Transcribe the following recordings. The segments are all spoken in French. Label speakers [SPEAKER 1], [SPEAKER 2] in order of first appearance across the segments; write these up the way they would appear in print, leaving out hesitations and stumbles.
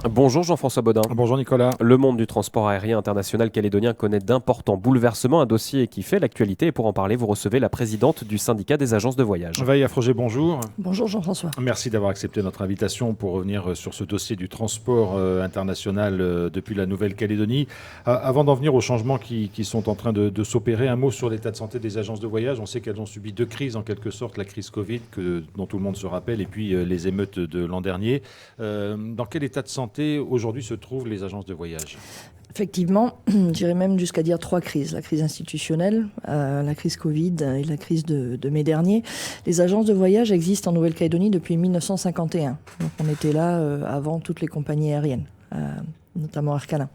[SPEAKER 1] Bonjour Jean-François Bodin.
[SPEAKER 2] Bonjour Nicolas.
[SPEAKER 1] Le monde du transport aérien international calédonien connaît d'importants bouleversements, un dossier qui fait l'actualité. Et pour en parler, vous recevez la présidente du syndicat des agences de voyage.
[SPEAKER 2] Vaïa Froger, bonjour.
[SPEAKER 3] Bonjour Jean-François.
[SPEAKER 2] Merci d'avoir accepté notre invitation pour revenir sur ce dossier du transport international depuis la Nouvelle-Calédonie. Avant d'en venir aux changements qui sont en train de s'opérer, un mot sur l'état de santé des agences de voyage. On sait qu'elles ont subi deux crises en quelque sorte, la crise Covid dont tout le monde se rappelle et puis les émeutes de l'an dernier. Dans quel état de santé aujourd'hui se trouvent les agences de voyage ?
[SPEAKER 3] Effectivement, j'irais même jusqu'à dire trois crises. La crise institutionnelle, la crise Covid et la crise de mai dernier. Les agences de voyage existent en Nouvelle-Calédonie depuis 1951. Donc on était là avant toutes les compagnies aériennes, notamment Air Calin.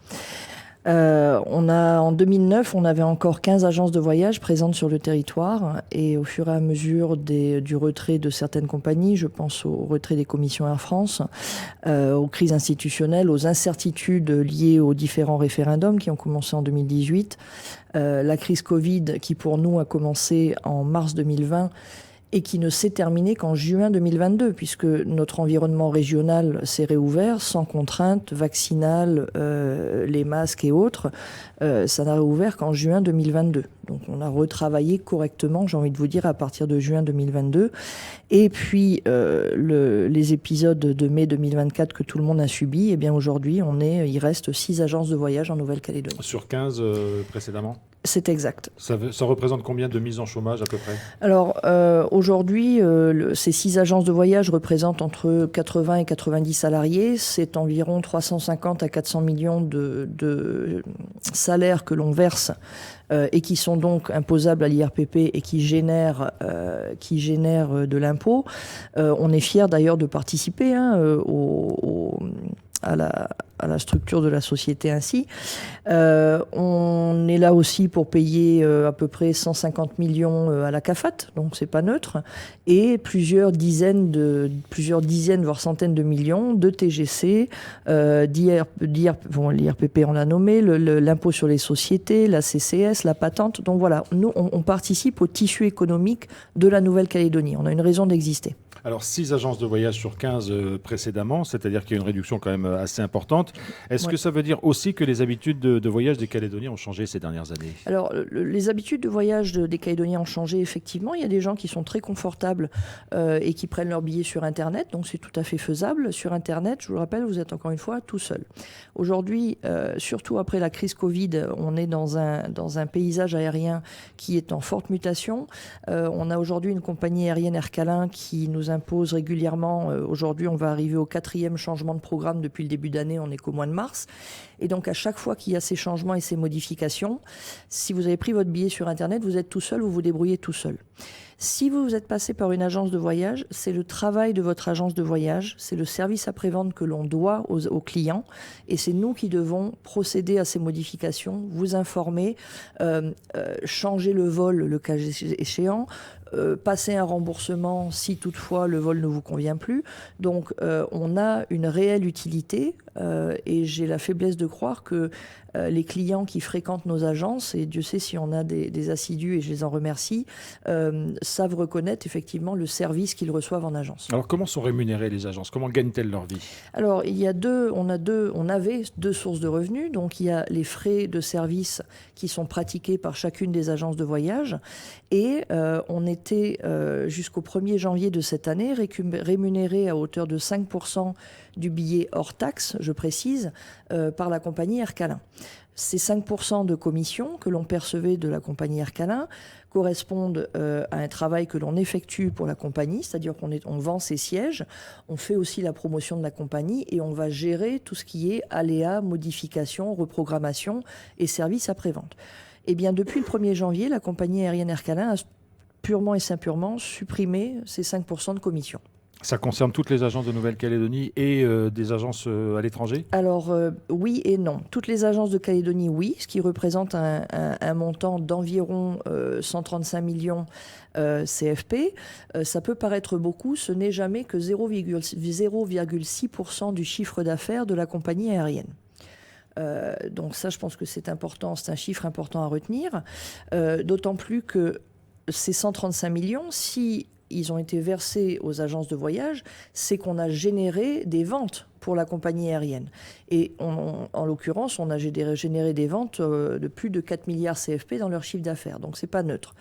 [SPEAKER 3] En 2009, on avait encore 15 agences de voyage présentes sur le territoire et au fur et à mesure du retrait de certaines compagnies, je pense au retrait des commissions Air France, aux crises institutionnelles, aux incertitudes liées aux différents référendums qui ont commencé en 2018, la crise Covid qui pour nous a commencé en mars 2020 et qui ne s'est terminée qu'en juin 2022, puisque notre environnement régional s'est réouvert sans contraintes vaccinales, les masques et autres. Ça n'a réouvert qu'en juin 2022. Donc on a retravaillé correctement, j'ai envie de vous dire, à partir de juin 2022. Et puis les épisodes de mai 2024 que tout le monde a subis, eh bien aujourd'hui, il reste 6 agences de voyage en Nouvelle-Calédonie.
[SPEAKER 2] Sur 15 précédemment ?
[SPEAKER 3] C'est exact.
[SPEAKER 2] Ça représente combien de mises en chômage à peu près ?
[SPEAKER 3] Alors aujourd'hui, ces 6 agences de voyage représentent entre 80 et 90 salariés. C'est environ 350 à 400 millions de salaires que l'on verse et qui sont donc imposables à l'IRPP et qui génèrent de l'impôt. On est fiers d'ailleurs de participer à la structure de la société ainsi. On est là aussi pour payer à peu près 150 millions à la CAFAT, donc c'est pas neutre, et plusieurs dizaines, voire centaines de millions de TGC, l'IRPP on l'a nommé, l'impôt sur les sociétés, la CCS, la patente. Donc voilà, nous on participe au tissu économique de la Nouvelle-Calédonie. On a une raison d'exister.
[SPEAKER 2] Alors 6 agences de voyage sur 15 précédemment, c'est-à-dire qu'il y a une réduction quand même assez importante. Est-ce que ça veut dire aussi que les habitudes de voyage des Calédoniens ont changé ces dernières années ?
[SPEAKER 3] Alors les habitudes de voyage des Calédoniens ont changé effectivement. Il y a des gens qui sont très confortables et qui prennent leur billet sur Internet, donc c'est tout à fait faisable. Sur Internet, je vous le rappelle, vous êtes encore une fois tout seul. Aujourd'hui, surtout après la crise Covid, on est dans un paysage aérien qui est en forte mutation. On a aujourd'hui une compagnie aérienne Air Calin qui nous impose régulièrement. Aujourd'hui, on va arriver au 4e changement de programme depuis le début d'année, on n'est qu'au mois de mars. Et donc, à chaque fois qu'il y a ces changements et ces modifications, si vous avez pris votre billet sur Internet, vous êtes tout seul, vous vous débrouillez tout seul. Si vous êtes passé par une agence de voyage, c'est le travail de votre agence de voyage, c'est le service après-vente que l'on doit aux clients et c'est nous qui devons procéder à ces modifications, vous informer, changer le vol le cas échéant, passer un remboursement si toutefois le vol ne vous convient plus. Donc on a une réelle utilité et j'ai la faiblesse de croire que les clients qui fréquentent nos agences, et Dieu sait si on a des assidus et je les en remercie, savent reconnaître effectivement le service qu'ils reçoivent en agence.
[SPEAKER 2] Alors comment sont rémunérées les agences ? Comment gagnent-elles leur vie ?
[SPEAKER 3] Alors on avait deux sources de revenus. Donc il y a les frais de service qui sont pratiqués par chacune des agences de voyage et on était jusqu'au 1er janvier de cette année rémunéré à hauteur de 5% du billet hors taxe, je précise, par la compagnie Air Calin. Ces 5% de commission que l'on percevait de la compagnie Air Calin correspondent à un travail que l'on effectue pour la compagnie, c'est-à-dire qu'on vend ses sièges, on fait aussi la promotion de la compagnie et on va gérer tout ce qui est aléas, modifications, reprogrammation et services après-vente. Eh bien, depuis le 1er janvier, la compagnie aérienne Air Calin a purement et simplement supprimé ces 5% de commission.
[SPEAKER 2] Ça concerne toutes les agences de Nouvelle-Calédonie et des agences à l'étranger ?
[SPEAKER 3] Alors oui et non. Toutes les agences de Calédonie, oui, ce qui représente un montant d'environ 135 millions CFP. Ça peut paraître beaucoup, ce n'est jamais que 0,6% du chiffre d'affaires de la compagnie aérienne. Donc ça, je pense que c'est important, c'est un chiffre important à retenir, d'autant plus que ces 135 millions, si ils ont été versés aux agences de voyage, c'est qu'on a généré des ventes pour la compagnie aérienne. Et en l'occurrence, on a généré des ventes de plus de 4 milliards CFP dans leur chiffre d'affaires. Donc, c'est pas neutre.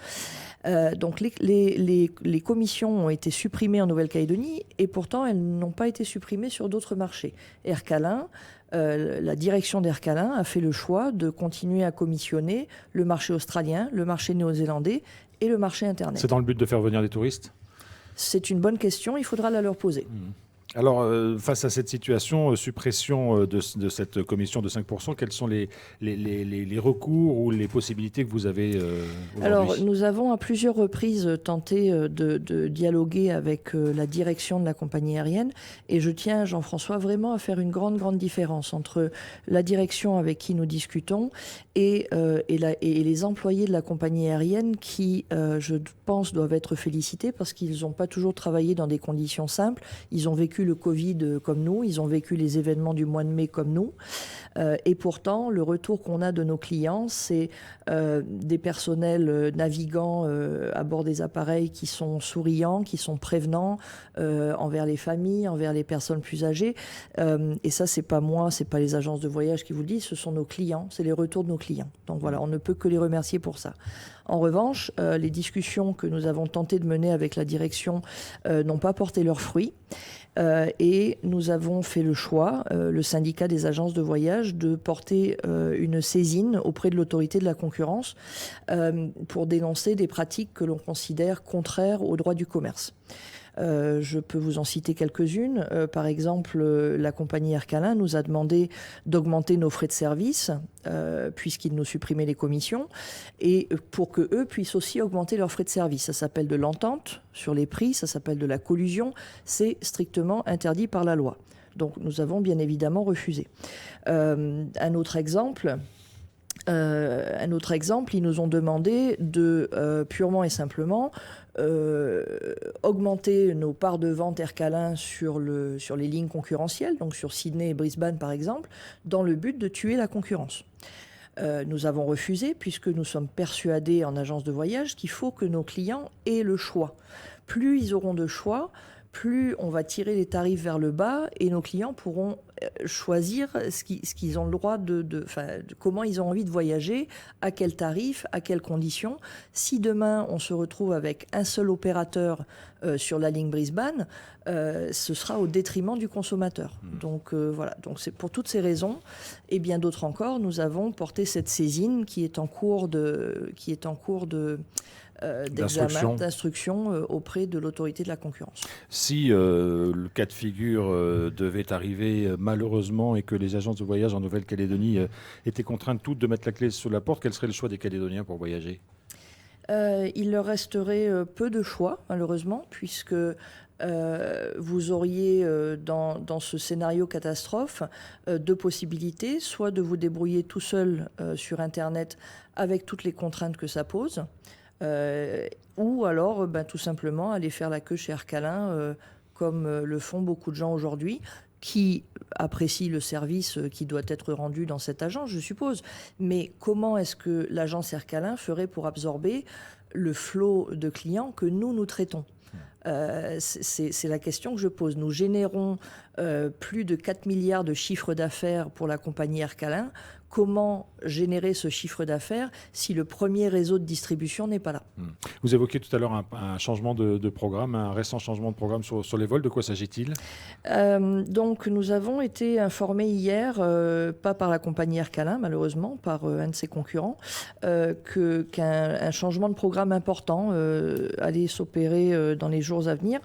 [SPEAKER 3] Donc les commissions ont été supprimées en Nouvelle-Calédonie et pourtant elles n'ont pas été supprimées sur d'autres marchés. Air Calin, la direction d'Air Calin a fait le choix de continuer à commissionner le marché australien, le marché néo-zélandais et le marché Internet.
[SPEAKER 2] C'est dans le but de faire venir des touristes ?
[SPEAKER 3] C'est une bonne question, il faudra la leur poser.
[SPEAKER 2] Alors, face à cette situation, suppression de cette commission de 5%, quels sont les recours ou les possibilités que vous avez aujourd'hui ?
[SPEAKER 3] Alors, nous avons à plusieurs reprises tenté de dialoguer avec la direction de la compagnie aérienne et je tiens, Jean-François, vraiment à faire une grande différence entre la direction avec qui nous discutons et les employés de la compagnie aérienne qui, je pense, doivent être félicités parce qu'ils n'ont pas toujours travaillé dans des conditions simples. Ils ont vécu le Covid comme nous, ils ont vécu les événements du mois de mai comme nous. Et pourtant, le retour qu'on a de nos clients, c'est des personnels navigants à bord des appareils qui sont souriants, qui sont prévenants envers les familles, envers les personnes plus âgées. Et ça, c'est pas moi, c'est pas les agences de voyage qui vous le disent, ce sont nos clients, c'est les retours de nos clients. Donc voilà, on ne peut que les remercier pour ça. En revanche, les discussions que nous avons tenté de mener avec la direction n'ont pas porté leurs fruits. Et nous avons fait le choix, le syndicat des agences de voyage, de porter une saisine auprès de l'autorité de la concurrence pour dénoncer des pratiques que l'on considère contraires au droit du commerce. Je peux vous en citer quelques-unes. Par exemple, la compagnie Air Calin nous a demandé d'augmenter nos frais de service puisqu'ils nous supprimaient les commissions et pour que eux puissent aussi augmenter leurs frais de service. Ça s'appelle de l'entente sur les prix, ça s'appelle de la collusion. C'est strictement interdit par la loi. Donc nous avons bien évidemment refusé. Un autre exemple, ils nous ont demandé de purement et simplement augmenter nos parts de vente Air Calin sur les lignes concurrentielles, donc sur Sydney et Brisbane par exemple, dans le but de tuer la concurrence. Nous avons refusé puisque nous sommes persuadés en agence de voyage qu'il faut que nos clients aient le choix. Plus ils auront de choix, plus on va tirer les tarifs vers le bas et nos clients pourront choisir ce qu'ils ont le droit de comment ils ont envie de voyager, à quel tarif, à quelles conditions. Si demain on se retrouve avec un seul opérateur sur la ligne Brisbane, ce sera au détriment du consommateur. Donc voilà, donc c'est pour toutes ces raisons et bien d'autres encore, nous avons porté cette saisine qui est en cours d'examen, d'instruction auprès de l'autorité de la concurrence.
[SPEAKER 2] Si le cas de figure devait arriver malheureusement et que les agences de voyage en Nouvelle-Calédonie étaient contraintes toutes de mettre la clé sous la porte, quel serait le choix des Calédoniens pour voyager ?
[SPEAKER 3] Il leur resterait peu de choix, malheureusement, puisque vous auriez dans ce scénario catastrophe deux possibilités, soit de vous débrouiller tout seul sur Internet avec toutes les contraintes que ça pose, ou alors tout simplement aller faire la queue chez Air Calin comme le font beaucoup de gens aujourd'hui qui apprécient le service qui doit être rendu dans cette agence, je suppose. Mais comment est-ce que l'agence Air Calin ferait pour absorber le flot de clients que nous traitons ? C'est la question que je pose. Nous générons plus de 4 milliards de chiffre d'affaires pour la compagnie Air Calin. Comment générer ce chiffre d'affaires si le premier réseau de distribution n'est pas là ?
[SPEAKER 2] Vous évoquiez tout à l'heure un changement de programme, un récent changement de programme sur les vols. De quoi s'agit-il ?
[SPEAKER 3] Donc nous avons été informés hier, pas par la compagnie Air Calin malheureusement, par un de ses concurrents, qu'un changement de programme important allait s'opérer dans les jours à venir.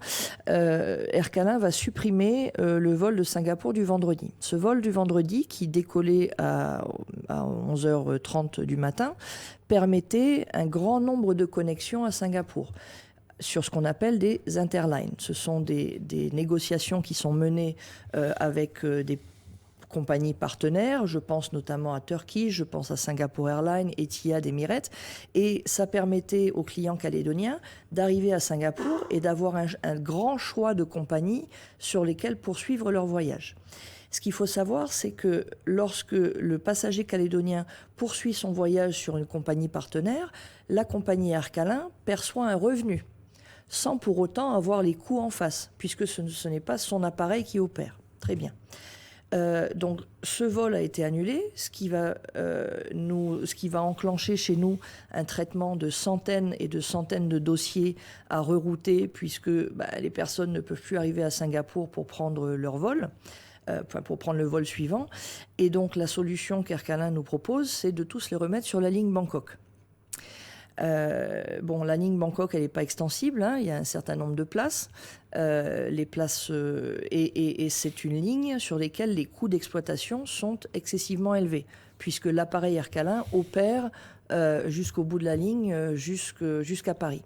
[SPEAKER 3] Air Calin va supprimer le vol de Singapour du vendredi. Ce vol du vendredi qui décollait à 11h30 du matin permettait un grand nombre de connexions à Singapour sur ce qu'on appelle des interlines. Ce sont des négociations qui sont menées avec des compagnies partenaires, je pense notamment à Turkish, je pense à Singapore Airlines, Etihad, Emirates, et ça permettait aux clients calédoniens d'arriver à Singapour et d'avoir un grand choix de compagnies sur lesquelles poursuivre leur voyage. Ce qu'il faut savoir, c'est que lorsque le passager calédonien poursuit son voyage sur une compagnie partenaire, la compagnie Air Calin perçoit un revenu sans pour autant avoir les coûts en face, puisque ce n'est pas son appareil qui opère. Très bien. Donc ce vol a été annulé, ce qui va enclencher chez nous un traitement de centaines et de centaines de dossiers à rerouter, puisque les personnes ne peuvent plus arriver à Singapour pour prendre leur vol, pour prendre le vol suivant. Et donc la solution qu'Aircalin nous propose, c'est de tous les remettre sur la ligne Bangkok. La ligne Bangkok, elle n'est pas extensible, hein, il y a un certain nombre de places. Les places et c'est une ligne sur laquelle les coûts d'exploitation sont excessivement élevés, puisque l'appareil Aircalin opère jusqu'au bout de la ligne, jusqu'à Paris.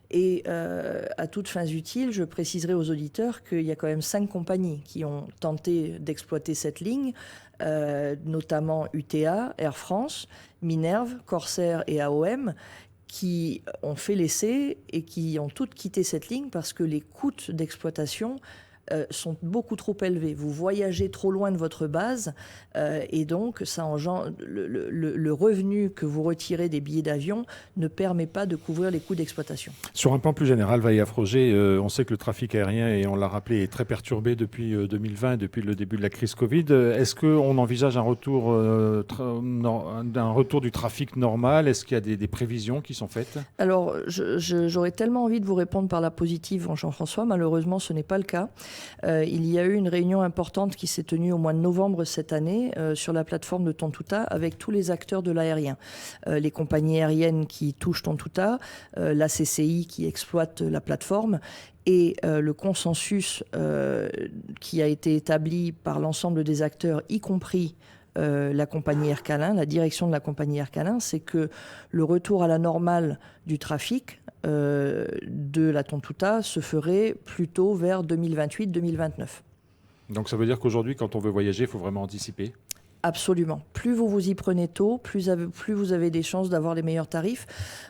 [SPEAKER 3] Et à toutes fins utiles, je préciserai aux auditeurs qu'il y a quand même 5 compagnies qui ont tenté d'exploiter cette ligne, notamment UTA, Air France, Minerve, Corsair et AOM, qui ont fait l'essai et qui ont toutes quitté cette ligne parce que les coûts d'exploitation sont beaucoup trop élevés. Vous voyagez trop loin de votre base et donc ça engendre le revenu que vous retirez des billets d'avion ne permet pas de couvrir les coûts d'exploitation.
[SPEAKER 2] Sur un plan plus général, Vaïa Froger, on sait que le trafic aérien, et on l'a rappelé, est très perturbé depuis 2020, depuis le début de la crise Covid. Est-ce qu'on envisage un retour du trafic normal? Est-ce qu'il y a des prévisions qui sont faites?
[SPEAKER 3] Alors, j'aurais tellement envie de vous répondre par la positive, Jean-François. Malheureusement, ce n'est pas le cas. Il y a eu une réunion importante qui s'est tenue au mois de novembre cette année sur la plateforme de Tontuta avec tous les acteurs de l'aérien. Les compagnies aériennes qui touchent Tontuta, la CCI qui exploite la plateforme et le consensus qui a été établi par l'ensemble des acteurs, y compris la compagnie Aircalin, la direction de la compagnie Aircalin, c'est que le retour à la normale du trafic de la Tontuta se ferait plutôt vers 2028-2029.
[SPEAKER 2] Donc ça veut dire qu'aujourd'hui, quand on veut voyager, il faut vraiment anticiper?
[SPEAKER 3] Absolument. Plus vous vous y prenez tôt, plus vous avez des chances d'avoir les meilleurs tarifs.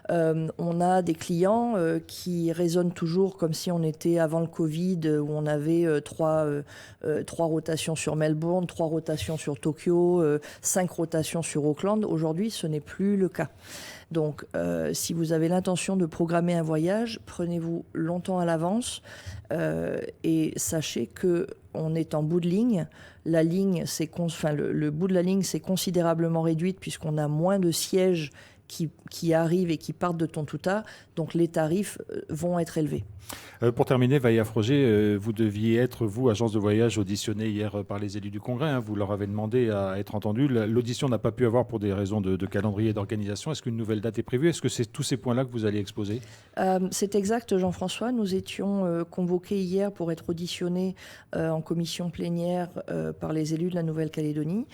[SPEAKER 3] On a des clients qui raisonnent toujours comme si on était avant le Covid, où on avait 3 rotations sur Melbourne, 3 rotations sur Tokyo, 5 rotations sur Auckland. Aujourd'hui, ce n'est plus le cas. Donc, si vous avez l'intention de programmer un voyage, prenez-vous longtemps à l'avance et sachez qu'on est en bout de ligne. La ligne, le bout de la ligne s'est considérablement réduite puisqu'on a moins de sièges qui arrivent et qui partent de Tontuta, donc les tarifs vont être élevés.
[SPEAKER 2] Pour terminer, Vaïa Froger, vous deviez être, vous, agence de voyage, auditionné hier par les élus du Congrès. Hein, vous leur avez demandé à être entendu. L'audition n'a pas pu avoir pour des raisons de calendrier et d'organisation. Est-ce qu'une nouvelle date est prévue? Est-ce que c'est tous ces points-là que vous allez exposer?
[SPEAKER 3] C'est exact, Jean-François. Nous étions convoqués hier pour être auditionnés en commission plénière par les élus de la Nouvelle-Calédonie.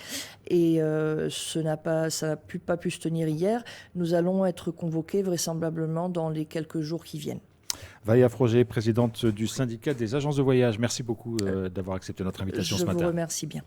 [SPEAKER 3] Et ça n'a pas pu se tenir hier. Nous allons être convoqués vraisemblablement dans les quelques jours qui viennent.
[SPEAKER 2] Vaïa Froger, présidente du syndicat des agences de voyage. Merci beaucoup d'avoir accepté notre invitation ce matin.
[SPEAKER 3] Je vous remercie bien.